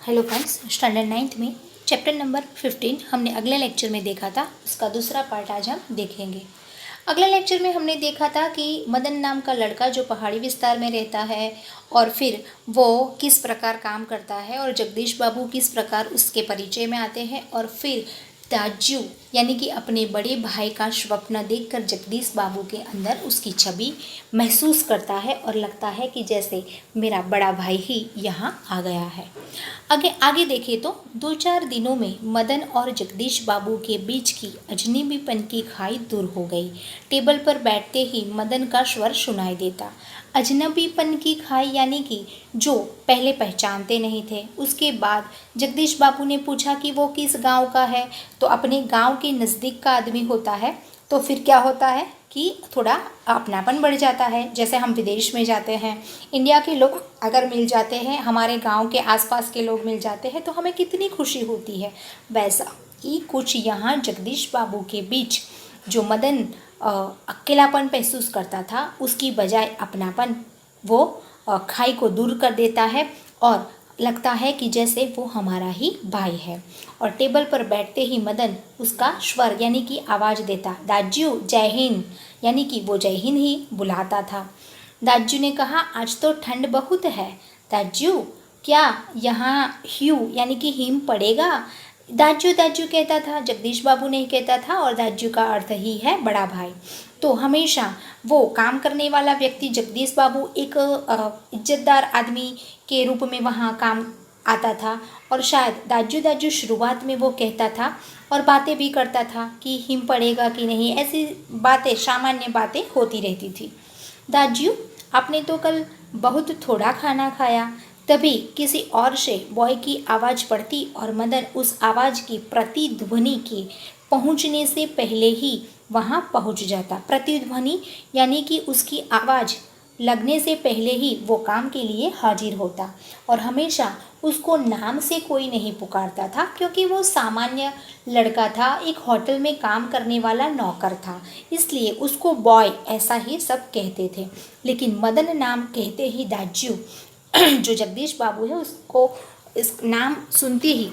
Hello friends, standard 9th में chapter number 15 हमने अगले लेक्चर में देखा था। उसका दूसरा पार्ट आज हम देखेंगे। अगले लेक्चर में हमने देखा था कि मदन नाम का लड़का जो पहाड़ी विस्तार में रहता है और फिर वो किस प्रकार काम करता है और जगदीश बाबू किस प्रकार उसके परिचय में आते हैं और फिर दाजू यानी कि अपने बड़े भाई का स्वप्न देखकर जगदीश बाबू के अंदर उसकी छवि महसूस करता है और लगता है कि जैसे मेरा बड़ा भाई ही यहाँ आ गया है। आगे आगे देखें तो 2-4 दिनों में मदन और जगदीश बाबू के बीच की अजनबीपन की खाई दूर हो गई। टेबल पर बैठते ही मदन का स्वर सुनाई देता। अजनबीपन की खाई यानी कि जो पहले पहचानते नहीं थे। उसके बाद जगदीश बाबू ने पूछा कि वो किस गांव का है, तो अपने गांव के नज़दीक का आदमी होता है तो फिर क्या होता है कि थोड़ा अपनापन बढ़ जाता है। जैसे हम विदेश में जाते हैं, इंडिया के लोग अगर मिल जाते हैं, हमारे गांव के आसपास के लोग मिल जाते हैं तो हमें कितनी खुशी होती है। वैसा ही कुछ यहाँ जगदीश बाबू के बीच जो मदन अकेलापन महसूस करता था, उसकी बजाय अपनापन वो खाई को दूर कर देता है और लगता है कि जैसे वो हमारा ही भाई है। और टेबल पर बैठते ही मदन उसका स्वर यानी कि आवाज़ देता, दाजू जय हिंद, यानी कि वो जय हिंद ही बुलाता था। दाजू ने कहा, आज तो ठंड बहुत है। दाजू क्या यहाँ ह्यू यानी कि हिम पड़ेगा? दाजू दाजू कहता था, जगदीश बाबू नहीं कहता था, और दाजू का अर्थ ही है बड़ा भाई। तो हमेशा वो काम करने वाला व्यक्ति जगदीश बाबू एक इज्जतदार आदमी के रूप में वहाँ काम आता था और शायद दाजू दाजू शुरुआत में वो कहता था और बातें भी करता था कि हिम पड़ेगा कि नहीं, ऐसी बातें सामान्य बातें होती रहती थी। दाजू आपने तो कल बहुत थोड़ा खाना खाया। तभी किसी और से बॉय की आवाज़ पड़ती और मदन उस आवाज़ की प्रतिध्वनि के पहुंचने से पहले ही वहां पहुंच जाता। प्रतिध्वनि यानी कि उसकी आवाज़ लगने से पहले ही वो काम के लिए हाजिर होता और हमेशा उसको नाम से कोई नहीं पुकारता था, क्योंकि वो सामान्य लड़का था, एक होटल में काम करने वाला नौकर था, इसलिए उसको बॉय ऐसा ही सब कहते थे। लेकिन मदन नाम कहते ही दाजू जो जगदीश बाबू है उसको इस नाम सुनते ही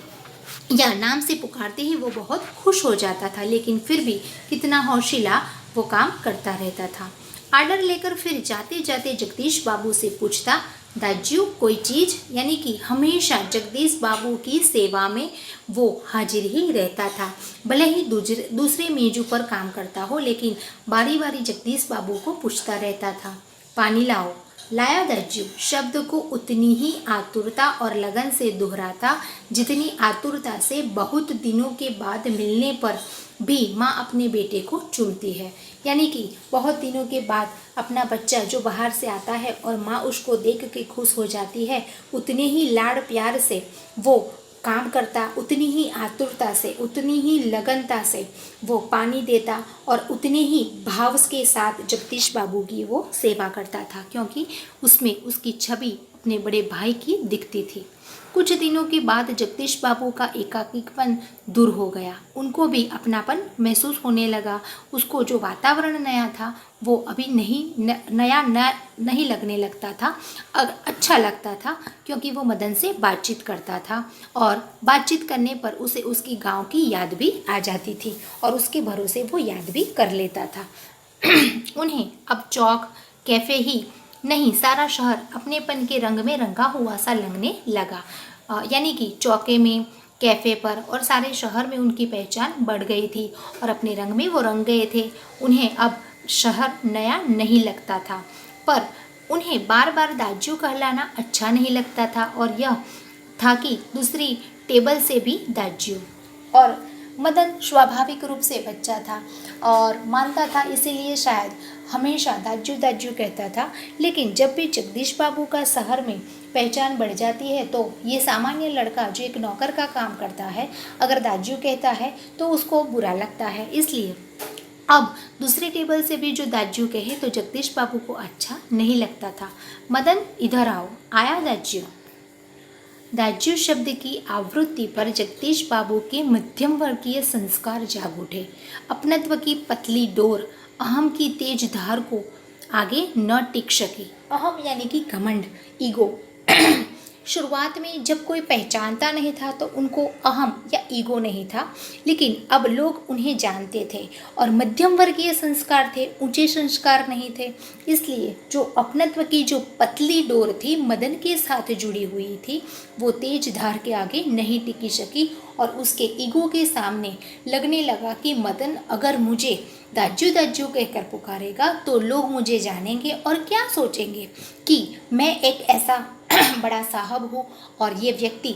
या नाम से पुकारते ही वो बहुत खुश हो जाता था। लेकिन फिर भी कितना हौसला वो काम करता रहता था। आर्डर लेकर फिर जाते जाते जगदीश बाबू से पूछता, दाजू कोई चीज़, यानी कि हमेशा जगदीश बाबू की सेवा में वो हाजिर ही रहता था। भले ही दूसरे मेजों पर काम करता हो, लेकिन बारी बारी जगदीश बाबू को पूछता रहता था, पानी लाओ। लाया दाजू शब्द को उतनी ही आतुरता और लगन से दोहराता जितनी आतुरता से बहुत दिनों के बाद मिलने पर भी माँ अपने बेटे को चूमती है। यानी कि बहुत दिनों के बाद अपना बच्चा जो बाहर से आता है और माँ उसको देख के खुश हो जाती है, उतने ही लाड़ प्यार से वो काम करता, उतनी ही आतुरता से, उतनी ही लगनता से वो पानी देता और उतने ही भाव के साथ जगदीश बाबू की वो सेवा करता था, क्योंकि उसमें उसकी छवि अपने बड़े भाई की दिखती थी। कुछ दिनों के बाद जगदीश बाबू का एकाकीपन दूर हो गया। उनको भी अपनापन महसूस होने लगा। उसको जो वातावरण नया था वो अभी नया नहीं लगने लगता था, अच्छा लगता था, क्योंकि वो मदन से बातचीत करता था और बातचीत करने पर उसे उसकी गांव की याद भी आ जाती थी और उसके भरोसे वो याद भी कर लेता था। उन्हें अब चौक कैफ़े ही नहीं, सारा शहर अपनेपन के रंग में रंगा हुआ सा लगने लगा। यानी कि चौके में, कैफ़े पर और सारे शहर में उनकी पहचान बढ़ गई थी और अपने रंग में वो रंग गए थे। उन्हें अब शहर नया नहीं लगता था, पर उन्हें बार बार दाजू कहलाना अच्छा नहीं लगता था और यह था कि दूसरी टेबल से भी दाजू। और मदन स्वाभाविक रूप से बच्चा था और मानता था, इसीलिए शायद हमेशा दाजू दाजू कहता था। लेकिन जब भी जगदीश बाबू का शहर में पहचान बढ़ जाती है तो ये सामान्य लड़का जो एक नौकर का काम करता है, अगर दाजू कहता है तो उसको बुरा लगता है। इसलिए अब दूसरे टेबल से भी जो दाजू कहे तो जगदीश बाबू को अच्छा नहीं लगता था। मदन इधर आओ। आया दाजू। दाजू शब्द की आवृत्ति पर जगदीश बाबू के मध्यम वर्गीय संस्कार जाग उठे। अपनत्व की पतली डोर अहम की तेज धार को आगे न टिक सकी। अहम यानी कि घमंड, ईगो शुरुआत में जब कोई पहचानता नहीं था तो उनको अहम या ईगो नहीं था, लेकिन अब लोग उन्हें जानते थे और मध्यम वर्गीय संस्कार थे, ऊंचे संस्कार नहीं थे। इसलिए जो अपनत्व की जो पतली डोर थी मदन के साथ जुड़ी हुई थी, वो तेज धार के आगे नहीं टिकी सकी और उसके ईगो के सामने लगने लगा कि मदन अगर मुझे दाजू दाजू कहकर पुकारेगा तो लोग मुझे जानेंगे और क्या सोचेंगे कि मैं एक ऐसा बड़ा साहब हूँ और ये व्यक्ति,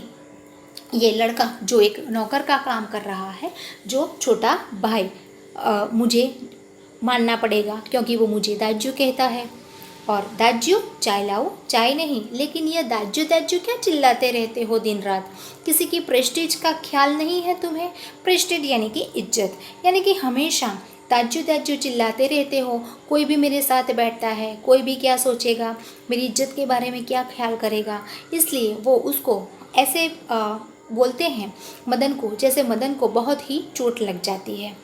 ये लड़का जो एक नौकर का काम कर रहा है, जो छोटा भाई, मुझे मानना पड़ेगा क्योंकि वो मुझे दाजू कहता है। और दाजू चाय लाओ, चाय नहीं, लेकिन यह दाजू दाजू क्या चिल्लाते रहते हो दिन रात? किसी की प्रेस्टीज का ख्याल नहीं है तुम्हें? प्रेस्टीज यानी कि इज्जत, यानी कि हमेशा दाजू दाजू चिल्लाते रहते हो। कोई भी मेरे साथ बैठता है, कोई भी क्या सोचेगा, मेरी इज्जत के बारे में क्या ख्याल करेगा, इसलिए वो उसको ऐसे बोलते हैं मदन को, जैसे मदन को बहुत ही चोट लग जाती है।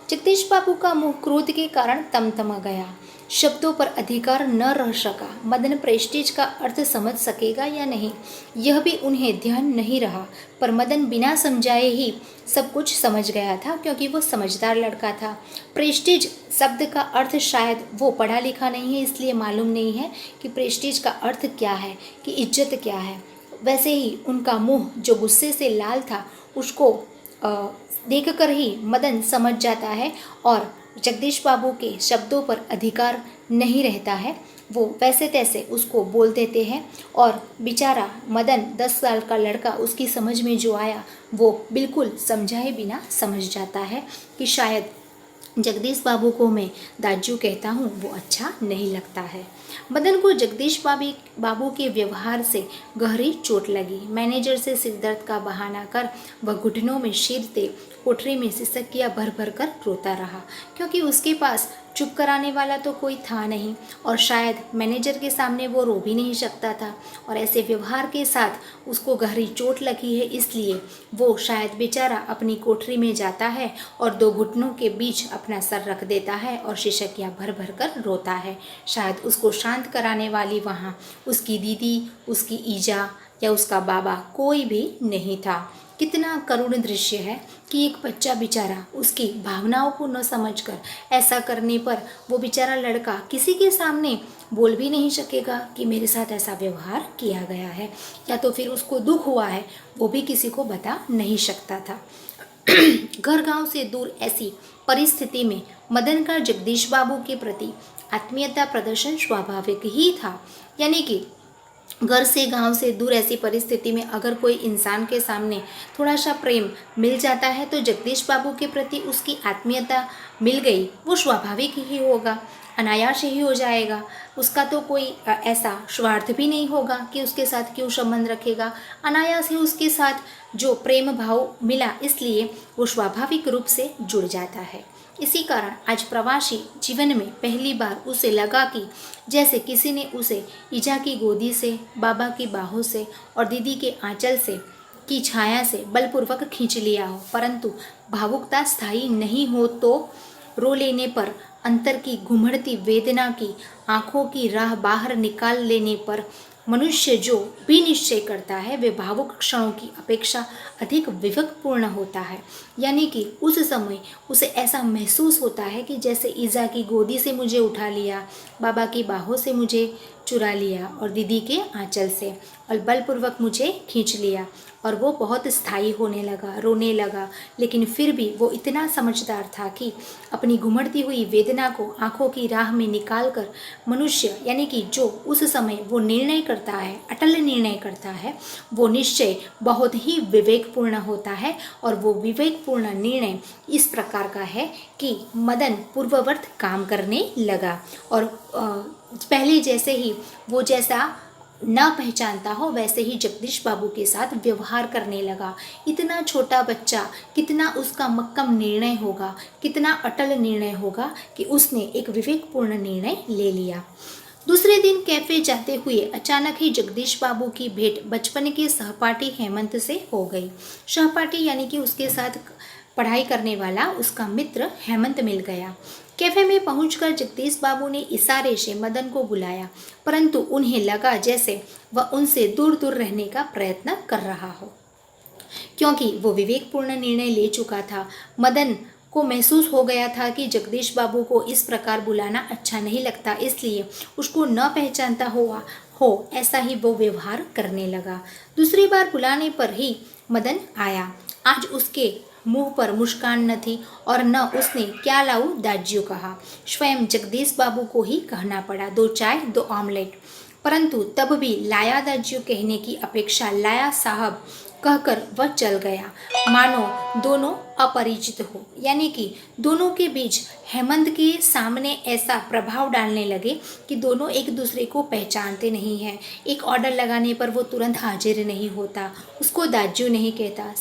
जगदीश बाबू का मुंह क्रोध के कारण तमतमा गया, शब्दों पर अधिकार न रह सका। मदन प्रेस्टीज का अर्थ समझ सकेगा या नहीं, यह भी उन्हें ध्यान नहीं रहा, पर मदन बिना समझाए ही सब कुछ समझ गया था क्योंकि वो समझदार लड़का था। प्रेस्टीज शब्द का अर्थ शायद वो पढ़ा लिखा नहीं है, इसलिए मालूम नहीं है कि प्रेस्टीज का अर्थ क्या है, कि इज्जत क्या है। वैसे ही उनका मुंह जो गुस्से से लाल था, उसको देखकर ही मदन समझ जाता है और जगदीश बाबू के शब्दों पर अधिकार नहीं रहता है। वो वैसे तैसे उसको बोल देते हैं और बेचारा मदन 10 साल का लड़का, उसकी समझ में जो आया वो बिल्कुल समझाए बिना समझ जाता है कि शायद जगदीश बाबू को मैं दाजू कहता हूँ वो अच्छा नहीं लगता है। मदन को जगदीश बाबू के व्यवहार से गहरी चोट लगी। मैनेजर से सिरदर्द का बहाना कर वह घुटनों में सिर दे कोठरी में सिसकियाँ भर भर कर रोता रहा, क्योंकि उसके पास चुप कराने वाला तो कोई था नहीं और शायद मैनेजर के सामने वो रो भी नहीं सकता था। और ऐसे व्यवहार के साथ उसको गहरी चोट लगी है, इसलिए वो शायद बेचारा अपनी कोठरी में जाता है और 2 घुटनों के बीच अपना सर रख देता है और सिसकियाँ भर भर कर रोता है। शायद उसको शांत कराने वाली वहाँ उसकी दीदी, उसकी ईजा या उसका बाबा कोई भी नहीं था। कितना करुण दृश्य है कि एक बच्चा बेचारा उसकी भावनाओं को न समझकर ऐसा करने पर वो बेचारा लड़का किसी के सामने बोल भी नहीं सकेगा कि मेरे साथ ऐसा व्यवहार किया गया है, या तो फिर उसको दुख हुआ है वो भी किसी को बता नहीं सकता था। घर गांव से दूर ऐसी परिस्थिति में मदन का जगदीश बाबू के प्रति आत्मीयता प्रदर्शन स्वाभाविक ही था। यानी कि घर से गांव से दूर ऐसी परिस्थिति में अगर कोई इंसान के सामने थोड़ा सा प्रेम मिल जाता है तो जगदीश बाबू के प्रति उसकी आत्मीयता मिल गई, वो स्वाभाविक ही होगा, अनायास ही हो जाएगा। उसका तो कोई ऐसा स्वार्थ भी नहीं होगा कि उसके साथ क्यों संबंध रखेगा, अनायास ही उसके साथ जो प्रेम भाव मिला इसलिए वो स्वाभाविक रूप से जुड़ जाता है। इसी कारण आज प्रवासी जीवन में पहली बार उसे लगा कि जैसे किसी ने उसे ईजा की गोदी से, बाबा की बाहों से और दीदी के आंचल से की छाया से बलपूर्वक खींच लिया हो। परंतु भावुकता स्थायी नहीं हो तो रो लेने पर, अंतर की घुमड़ती वेदना की आंखों की राह बाहर निकाल लेने पर मनुष्य जो भी निश्चय करता है वे भावुक क्षणों की अपेक्षा अधिक विवेकपूर्ण होता है। यानी कि उस समय उसे ऐसा महसूस होता है कि जैसे ईजा की गोदी से मुझे उठा लिया, बाबा की बाहों से मुझे चुरा लिया और दीदी के आंचल से और बलपूर्वक मुझे खींच लिया, और वो बहुत स्थायी होने लगा, रोने लगा। लेकिन फिर भी वो इतना समझदार था कि अपनी घुमड़ती हुई वेदना को आंखों की राह में निकाल कर मनुष्य, यानी कि जो उस समय वो निर्णय करता है, अटल निर्णय करता है, वो निश्चय बहुत ही विवेकपूर्ण होता है। और वो विवेकपूर्ण निर्णय इस प्रकार का है कि मदन पूर्ववत काम करने लगा और पहले जैसे ही वो जैसा ना पहचानता हो वैसे ही जगदीश बाबू के साथ व्यवहार करने लगा। इतना छोटा बच्चा, कितना उसका मक्कम निर्णय होगा, कितना अटल निर्णय होगा कि उसने एक विवेकपूर्ण निर्णय ले लिया। दूसरे दिन कैफे जाते हुए अचानक ही जगदीश बाबू की भेंट बचपन के सहपाठी हेमंत से हो गई। सहपाठी यानी कि उसके साथ पढ़ाई करने वाला उसका मित्र हेमंत मिल गया। कैफे में पहुंचकर जगदीश बाबू ने इशारे से मदन को बुलाया, परंतु उन्हें लगा जैसे वह उनसे दूर दूर रहने का प्रयत्न कर रहा हो, क्योंकि वो विवेकपूर्ण निर्णय ले चुका था। मदन को महसूस हो गया था कि जगदीश बाबू को इस प्रकार बुलाना अच्छा नहीं लगता, इसलिए उसको न पहचानता हो ऐसा ही वो व्यवहार करने लगा। दूसरी बार बुलाने पर ही मदन आया। आज उसके मुंह पर मुस्कान न थी और न उसने क्या लाऊं दाज्यू कहा। स्वयं जगदीश बाबू को ही कहना पड़ा, 2 चाय 2 ऑमलेट। परंतु तब भी लाया दाज्यू कहने की अपेक्षा लाया साहब कहकर वह चल गया, मानो दोनों अपरिचित हो। यानी कि दोनों के बीच हेमंत के सामने ऐसा प्रभाव डालने लगे कि दोनों एक दूसरे को पहचानते नहीं हैं। एक ऑर्डर लगाने पर वो तुरंत हाजिर नहीं होता, उसको दाज्यू नहीं कहता,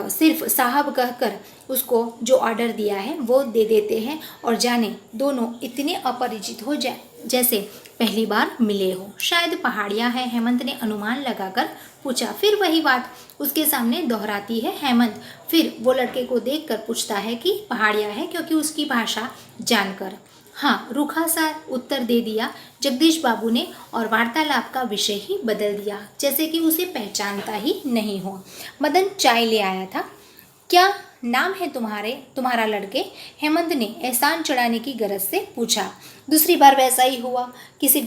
सिर्फ साहब कहकर उसको जो ऑर्डर दिया है वो दे देते हैं और जाने दोनों इतने अपरिचित हो जाए जैसे पहली बार मिले हो। शायद पहाड़ियाँ हैं, हेमंत ने अनुमान लगाकर पूछा। फिर वही बात उसके सामने दोहराती है हेमंत। फिर वो लड़के को देखकर पूछता है कि पहाड़ियाँ है, क्योंकि उसकी भाषा जानकर हाँ रूखा सा उत्तर दे दिया जगदीश बाबू ने और वार्तालाप का विषय ही बदल दिया, जैसे कि उसे पहचानता ही नहीं हो। मदन चाय ले आया था। क्या नाम है तुम्हारा लड़के? हेमंत ने एहसान चढ़ाने की गरज से पूछा। दूसरी बार वैसा ही हुआ। किसी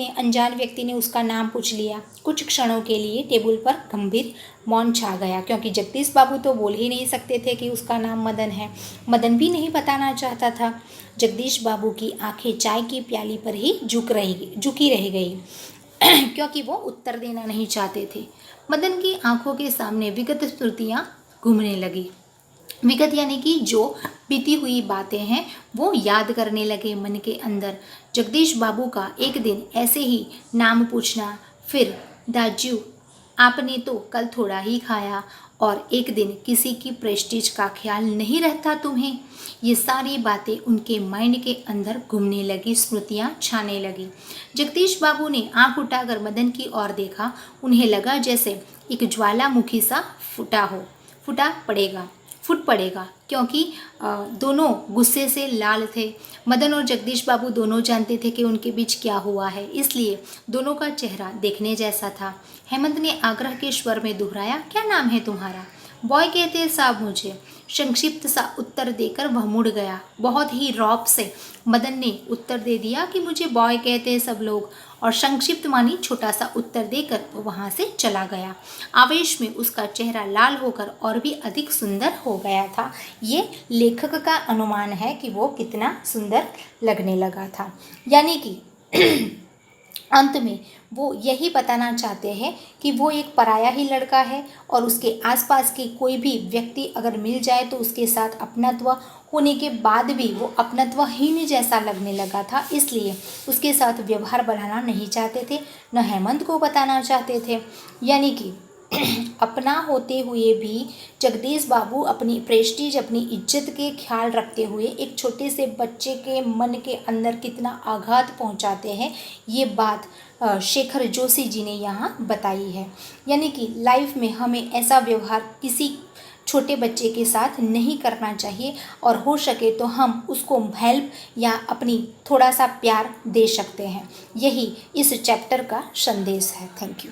अनजान व्यक्ति ने उसका नाम पूछ लिया। कुछ क्षणों के लिए टेबल पर गंभीर मौन छा गया, क्योंकि जगदीश बाबू तो बोल ही नहीं सकते थे कि उसका नाम मदन है। मदन भी नहीं बताना चाहता था। जगदीश बाबू की आंखें चाय की प्याली पर ही झुकी रह गई क्योंकि वो उत्तर देना नहीं चाहते थे। मदन की आंखों के सामने विगत स्मृतियाँ घूमने लगी। विगत यानी कि जो बीती हुई बातें हैं वो याद करने लगे मन के अंदर। जगदीश बाबू का एक दिन ऐसे ही नाम पूछना, फिर दाज्यू आपने तो कल थोड़ा ही खाया, और एक दिन किसी की प्रेस्टीज का ख्याल नहीं रहता तुम्हें। ये सारी बातें उनके माइंड के अंदर घूमने लगी, स्मृतियाँ छाने लगी। जगदीश बाबू ने आंख उठाकर मदन की ओर देखा। उन्हें लगा जैसे एक ज्वालामुखी सा फूट पड़ेगा, क्योंकि दोनों गुस्से से लाल थे। मदन और जगदीश बाबू दोनों जानते थे कि उनके बीच क्या हुआ है, इसलिए दोनों का चेहरा देखने जैसा था। हेमंत ने आग्रह के स्वर में दोहराया, क्या नाम है तुम्हारा? बॉय कहते हैं साहब मुझे। संक्षिप्त सा उत्तर देकर वह मुड़ गया। बहुत ही रौब से मदन ने उत्तर दे दिया कि मुझे बॉय कहते हैं सब लोग, और संक्षिप्त मानी छोटा सा उत्तर देकर वो वहाँ से चला गया। आवेश में उसका चेहरा लाल होकर और भी अधिक सुंदर हो गया था। ये लेखक का अनुमान है कि वो कितना सुंदर लगने लगा था। यानी कि अंत में वो यही बताना चाहते हैं कि वो एक पराया ही लड़का है और उसके आसपास के कोई भी व्यक्ति अगर मिल जाए तो उसके साथ अपनत्व होने के बाद भी वो अपनत्वहीन जैसा लगने लगा था, इसलिए उसके साथ व्यवहार बढ़ाना नहीं चाहते थे, न हेमंत को बताना चाहते थे। यानी कि अपना होते हुए भी जगदीश बाबू अपनी प्रेस्टीज, अपनी इज्जत के ख्याल रखते हुए एक छोटे से बच्चे के मन के अंदर कितना आघात पहुंचाते हैं, ये बात शेखर जोशी जी ने यहाँ बताई है। यानी कि लाइफ में हमें ऐसा व्यवहार किसी छोटे बच्चे के साथ नहीं करना चाहिए, और हो सके तो हम उसको हेल्प या अपनी थोड़ा सा प्यार दे सकते हैं। यही इस चैप्टर का संदेश है। Thank you.